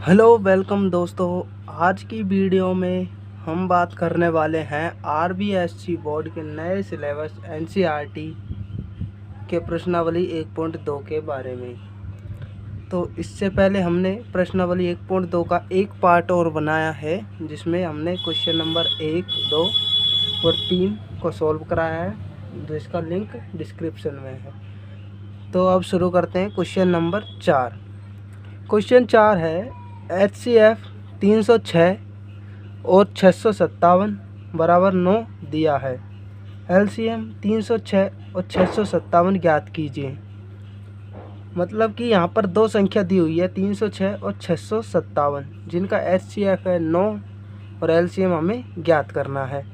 Hello welcome दोस्तों। आज की वीडियो में हम बात करने वाले हैं आरबीएससी बोर्ड के नए सिलेबस एनसीईआरटी के प्रश्नावली 1.2 के बारे में। तो इससे पहले हमने प्रश्नावली 1.2 का एक पार्ट और बनाया है, जिसमें हमने क्वेश्चन नंबर 1, 2 और 3 को सॉल्व कराया है, जिसका लिंक डिस्क्रिप्शन में है। तो अब शुरू करते हैं क्वेश्चन नंबर 4। क्वेश्चन 4 है HCF 306 और 657 बराबर 9 दिया है। LCM 306 और 657 ज्ञात कीजिए। मतलब कि यहाँ पर दो संख्या दी हुई है 306 और 657, जिनका HCF है 9 और LCM हमें ज्ञात करना है।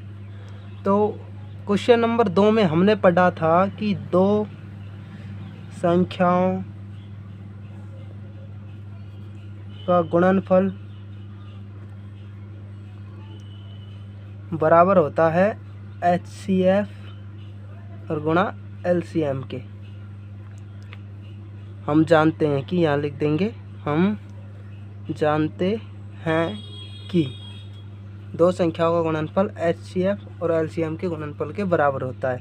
तो क्वेश्चन नंबर 2 में हमने पढ़ा था कि दो संख्याओं का गुणनफल बराबर होता है HCF और गुणा LCM के। हम जानते हैं कि यहाँ लिख देंगे, हम जानते हैं कि दो संख्याओं का गुणनफल HCF और LCM के गुणनफल के बराबर होता है।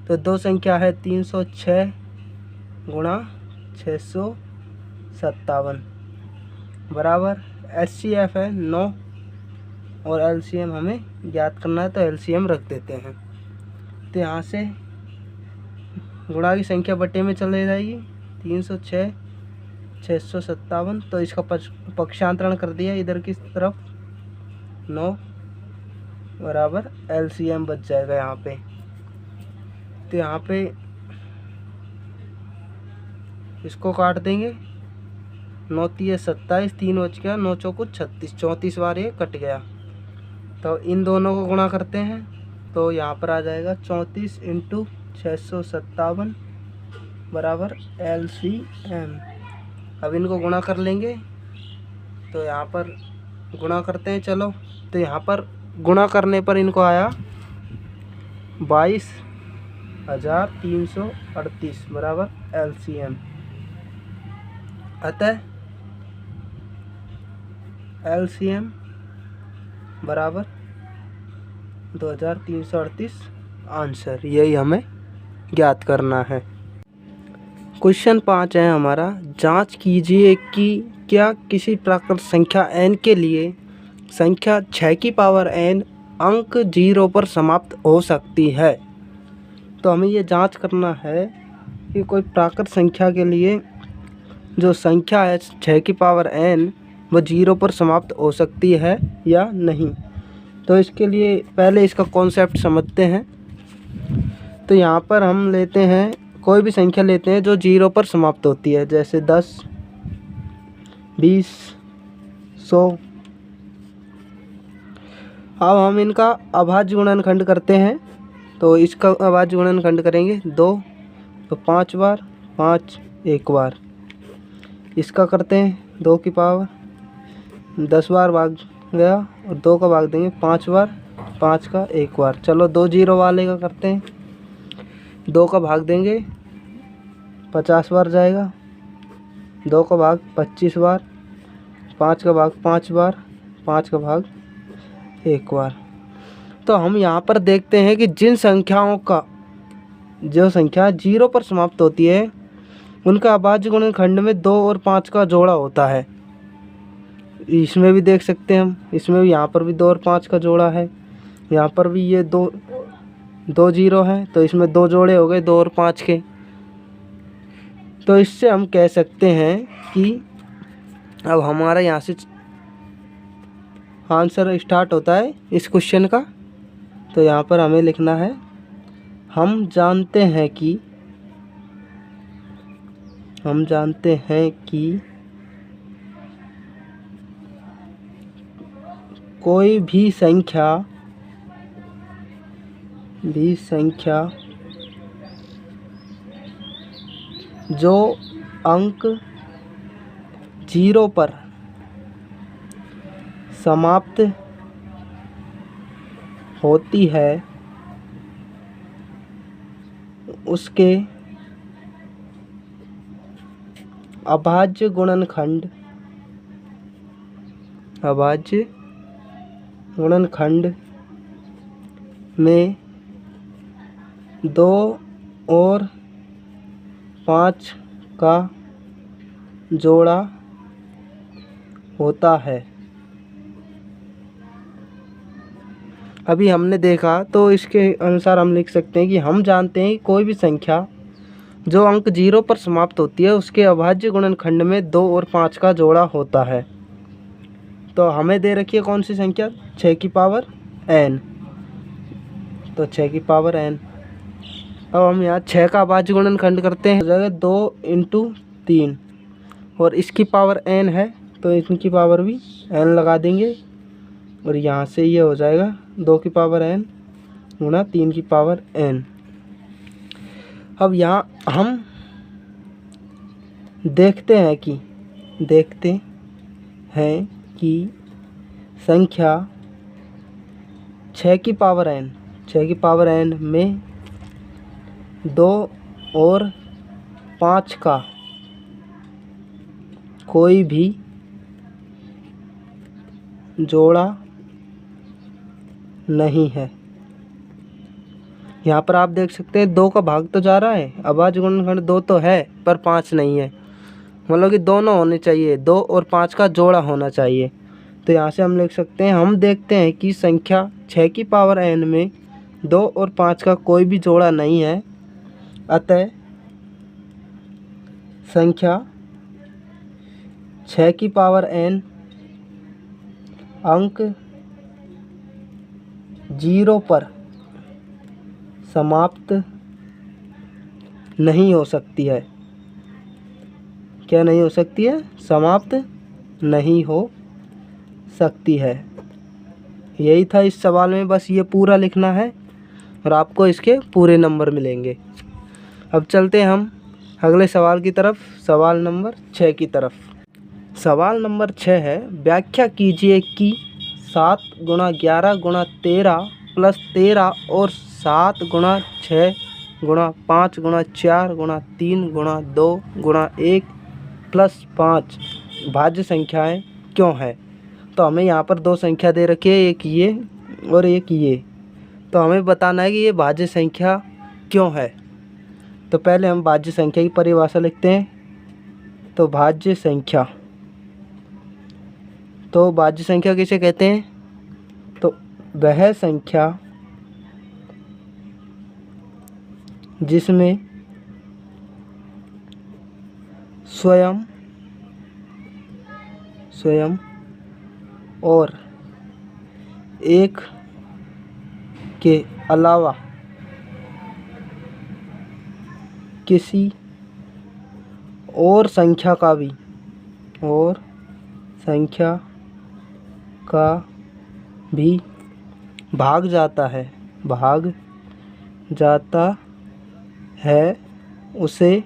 तो दो संख्या है 306 गुणा 657 बराबर HCF है 9 और LCM हमें ज्ञात करना है, तो LCM रख देते हैं। तो यहाँ से गुणा की संख्या बटे में चले जाएगी 306 657, तो इसका पक्षांतरण कर दिया इधर की तरफ 9 बराबर LCM बच जाएगा यहाँ पे। तो यहाँ पे इसको काट देंगे, 9 तिये 27, 3 बच गया, 9 चौको 36, 34 बार ये कट गया। तो इन दोनों को गुणा करते हैं, तो यहाँ पर आ जाएगा 34 × 657 बराबर LCM। अब इनको गुणा कर लेंगे, तो यहाँ पर गुणा करते हैं। चलो, तो यहाँ पर गुणा करने पर इनको आया 22,338 बराबर LCM। अतः LCM बराबर 2338 आंसर, यही हमें ज्ञात करना है। क्वेश्चन 5 है हमारा, जांच कीजिए कि क्या किसी प्राकृत संख्या n के लिए संख्या 6 की पावर n अंक 0 पर समाप्त हो सकती है। तो हमें ये जांच करना है कि कोई प्राकृत संख्या के लिए जो संख्या है 6 की पावर n वो 0 पर समाप्त हो सकती है या नहीं। तो इसके लिए पहले इसका कॉन्सेप्ट समझते हैं। तो यहाँ पर हम लेते हैं, कोई भी संख्या लेते हैं जो 0 पर समाप्त होती है, जैसे 10, 20, 100। अब हम इनका अभाज्य गुणनखंड करते हैं। तो इसका अभाज्य गुणनखंड करेंगे 2, तो 5 बार, 5 एक बार। इसका करते हैं 2 की पावर 10 बार भाग गया, और 2 का भाग देंगे 5 बार, 5 का एक बार। चलो 2 0 वाले का करते हैं, 2 का भाग देंगे 50 बार जाएगा, 2 का भाग 25 बार, 5 का भाग 5 बार, 5 का भाग एक बार। तो हम यहाँ पर देखते हैं कि जिन संख्याओं का जो संख्या 0 पर समाप्त होती है उनका अभाज्य गुणनखंड में 2 और 5 का जोड़ा होता है। इसमें भी देख सकते हैं हम, इसमें भी, यहाँ पर भी 2 और 5 का जोड़ा है, यहाँ पर भी ये 2 0 है, तो इसमें 2 जोड़े हो गए 2 और 5 के। तो इससे हम कह सकते हैं कि अब हमारा यहाँ से आंसर स्टार्ट होता है इस क्वेश्चन का। तो यहाँ पर हमें लिखना है, हम जानते हैं कि कोई भी संख्या जो अंक 0 पर समाप्त होती है उसके अभाज्य गुणनखंड अभाज्य गुणनखंड में 2 और 5 का जोड़ा होता है। अभी हमने देखा तो इसके अनुसार हम लिख सकते हैं कि हम जानते हैं कि कोई भी संख्या जो अंक 0 पर समाप्त होती है उसके अभाज्य गुणनखंड में 2 और 5 का जोड़ा होता है। तो हमें दे रखी है कौन सी संख्या, 6 की पावर n। तो 6 की पावर n। अब हम यहाँ 6 का अभाज्य गुणनखंड करते हैं, हो जाएगा 2 × 3 और इसकी पावर n है तो इनकी पावर भी n लगा देंगे और यहाँ से ये हो जाएगा 2 की पावर n गुणा 3 की पावर n। अब यहाँ हम देखते हैं कि संख्या 6 की पावर n में 2 और 5 का कोई भी जोड़ा नहीं है। यहाँ पर आप देख सकते हैं 2 का भाग तो जा रहा है, अभाज्य गुणनखंड 2 तो है पर 5 नहीं है, मतलब कि दोनों होने चाहिए, 2 और 5 का जोड़ा होना चाहिए। तो यहाँ से हम लिख सकते हैं, हम देखते हैं कि संख्या 6 की पावर n में 2 और 5 का कोई भी जोड़ा नहीं है, अतः संख्या 6 की पावर n अंक 0 पर समाप्त नहीं हो सकती है। क्या नहीं हो सकती है? समाप्त नहीं हो सकती है। यही था इस सवाल में, बस ये पूरा लिखना है और आपको इसके पूरे नंबर मिलेंगे। अब चलते हैं हम अगले सवाल की तरफ, सवाल नंबर 6 की तरफ। सवाल नंबर 6 है, व्याख्या कीजिए कि 7 × 11 × 13 + 13 और 7 × 6 × 5 × 4 × 3 × 2 × 1 + 5 भाज्य संख्याएं क्यों है। तो हमें यहाँ पर 2 संख्या दे रखी है, एक ये और एक ये। तो हमें बताना है कि ये भाज्य संख्या क्यों है। तो पहले हम भाज्य संख्या की परिभाषा लिखते हैं। तो भाज्य संख्या किसे कहते हैं? तो वह संख्या जिसमें स्वयं और एक के अलावा किसी और संख्या का भी भाग जाता है उसे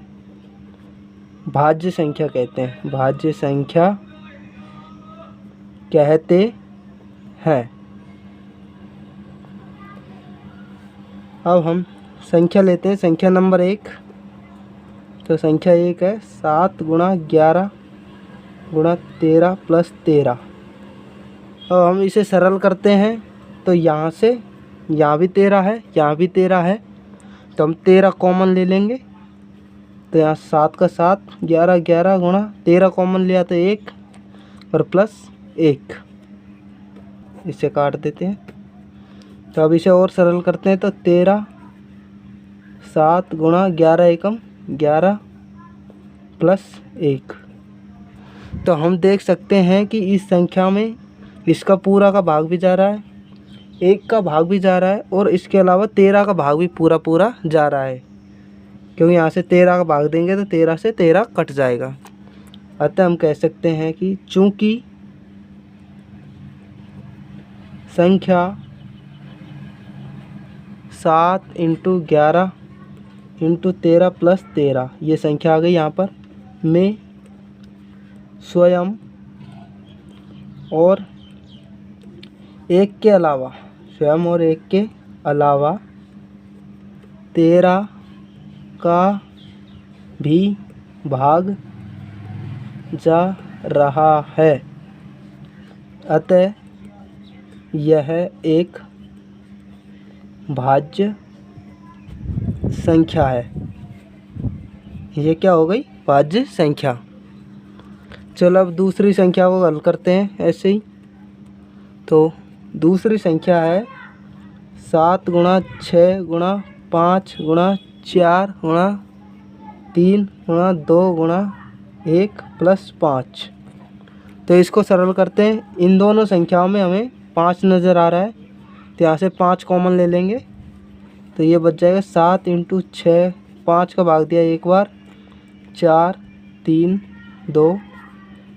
भाज्य संख्या कहते हैं। अब हम संख्या लेते हैं, संख्या नंबर 1। तो संख्या 1 है 7 × 11 × 13 + 13। अब हम इसे सरल करते हैं तो यहाँ भी 13 है, यहाँ भी 13 है, तो हम 13 कॉमन ले लेंगे। तो यहाँ 7 का 7, 11 11 गुणा 13 कॉमन लिया तो 1 और +1, इसे काट देते हैं। तो अब इसे और सरल करते हैं तो 13 7 × 11 एकम 11 +1। तो हम देख सकते हैं कि इस संख्या में इसका पूरा का भाग भी जा रहा है, 1 का भाग भी जा रहा है और इसके अलावा 13 का भाग भी पूरा जा रहा है, क्योंकि यहाँ से 13 का भाग देंगे तो 13 से 13 कट जाएगा। अतः हम कह सकते हैं कि चूँकि संख्या 7 × 11 × 13 + 13 ये संख्या आ गई यहाँ पर, में स्वयं और एक के अलावा 13 का भी भाग जा रहा है। अतः यह एक भाज्य संख्या है। ये क्या हो गई? भाज्य संख्या। चलो अब दूसरी संख्या को हल करते हैं ऐसे ही। तो दूसरी संख्या है 7 गुणा 6 गुणा 5 गुणा 4 गुणा 3 गुणा 2 गुणा 1 प्लस 5। तो इसको सरल करते हैं। इन दोनों संख्याओं में हमें 5 नज़र आ रहा है, तो यहाँ से 5 कॉमन ले लेंगे। तो ये बच जाएगा 7 × 6, 5 का भाग दिया एक बार, 4 3 2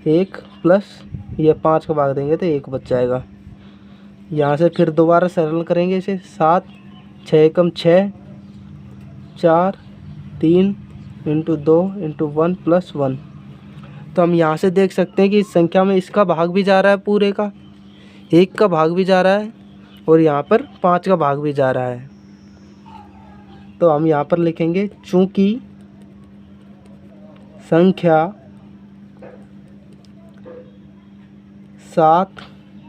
1 प्लस ये 5 का भाग देंगे तो 1 बच जाएगा। यहाँ से फिर दोबारा सरल करेंगे इसे। 7 6 एकम 6, 4 3 × 2 × 1 प्लस 1। तो हम यहाँ से देख सकते हैं कि इस संख्या में इसका भाग भी जा रहा है, पूरे का 1 का भाग भी जा रहा है, और यहाँ पर 5 का भाग भी जा रहा है। तो हम यहाँ पर लिखेंगे चूँकि संख्या 7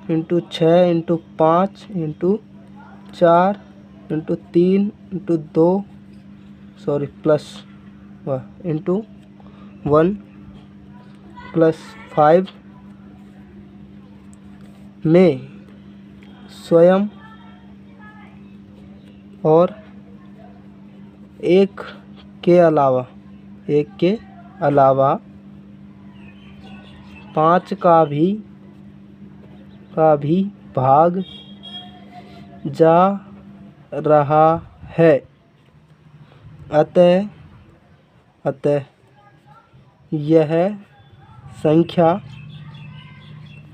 × 6 × 5 × 4 × 3 × 2 प्लस × 1 प्लस 5 में स्वयं और एक के अलावा 5 का भी भाग जा रहा है। अतः यह संख्या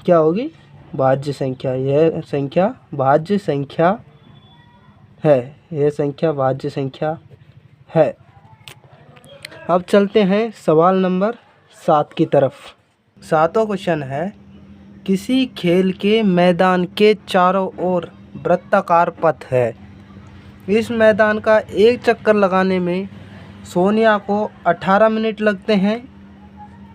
क्या होगी? भाज्य संख्या। यह संख्या भाज्य संख्या है। यह संख्या भाज्य संख्या है। अब चलते हैं सवाल नंबर 7 की तरफ। 7वां क्वेश्चन है, किसी खेल के मैदान के चारों ओर वृत्ताकार पथ है। इस मैदान का एक चक्कर लगाने में सोनिया को 18 मिनट लगते हैं,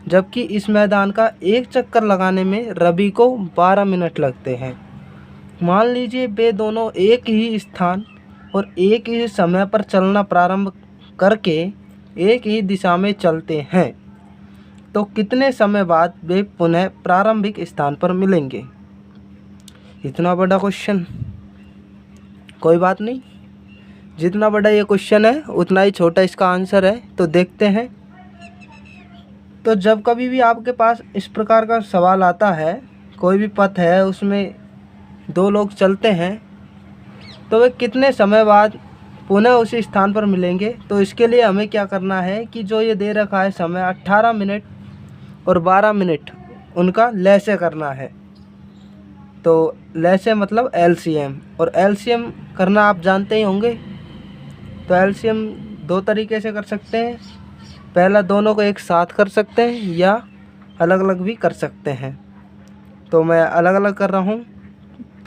जबकि इस मैदान का एक चक्कर लगाने में रवि को 12 मिनट लगते हैं। मान लीजिए वे दोनों एक ही स्थान और एक ही समय पर चलना प्रारंभ करके एक ही दिशा में चलते हैं, तो कितने समय बाद वे पुनः प्रारंभिक स्थान पर मिलेंगे? इतना बड़ा क्वेश्चन, कोई बात नहीं, जितना बड़ा ये क्वेश्चन है उतना ही छोटा इसका आंसर है। तो देखते हैं। तो जब कभी भी आपके पास इस प्रकार का सवाल आता है, कोई भी पथ है उसमें 2 लोग चलते हैं, तो वे कितने समय बाद पुनः उसी स्थान पर मिलेंगे? तो इसके लिए हमें क्या करना है कि जो ये दे रखा है समय 18 मिनट और 12 मिनट, उनका लैसे करना है। तो लैसे मतलब LCM, और LCM करना आप जानते ही होंगे। तो LCM 2 तरीके से कर सकते हैं। पहला, दोनों को एक साथ कर सकते हैं या अलग अलग भी कर सकते हैं। तो मैं अलग अलग कर रहा हूँ,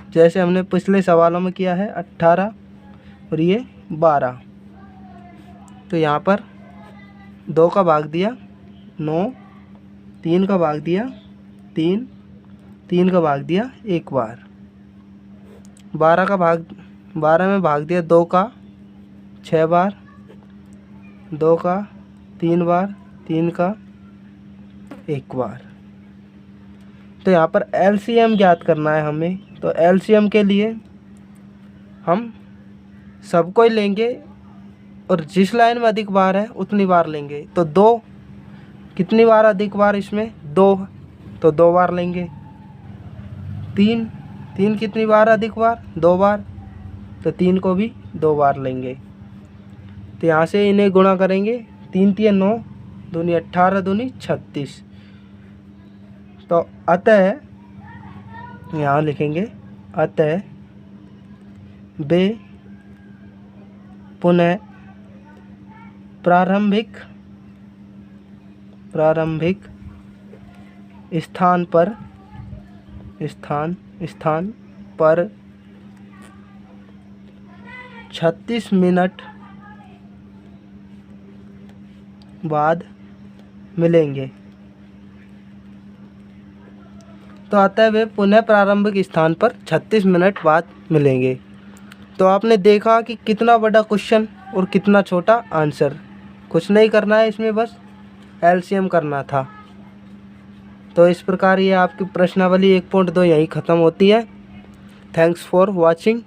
जैसे हमने पिछले सवालों में किया है। 18 और ये 12। तो यहाँ पर 2 का भाग दिया 9, 3 का भाग दिया 3, 3 का भाग दिया एक बार, 12 में भाग दिया 2 का 6 बार, 2 का 3 बार, 3 का 1 बार। तो यहाँ पर LCM ज्ञात करना है हमें। तो LCM के लिए हम सबको ही लेंगे और जिस लाइन में अधिक बार है उतनी बार लेंगे। तो 2 कितनी बार अधिक बार? इसमें 2, तो 2 बार लेंगे। 3 कितनी बार अधिक बार? 2 बार, तो 3 को भी 2 बार लेंगे। तो यहाँ से इन्हें गुणा करेंगे। 3 3 9, दूनी 18, दूनी 36। तो अतः यहाँ लिखेंगे, अतः वे पुनः प्रारंभिक स्थान पर 36 मिनट बाद मिलेंगे। तो आता है वे पुनः प्रारंभिक स्थान पर 36 मिनट बाद मिलेंगे। तो आपने देखा कि कितना बड़ा क्वेश्चन और कितना छोटा आंसर। कुछ नहीं करना है इसमें, बस एलसीएम करना था। तो इस प्रकार ये आपकी प्रश्नावली 1.2 यहीं ख़त्म होती है। Thanks for watching.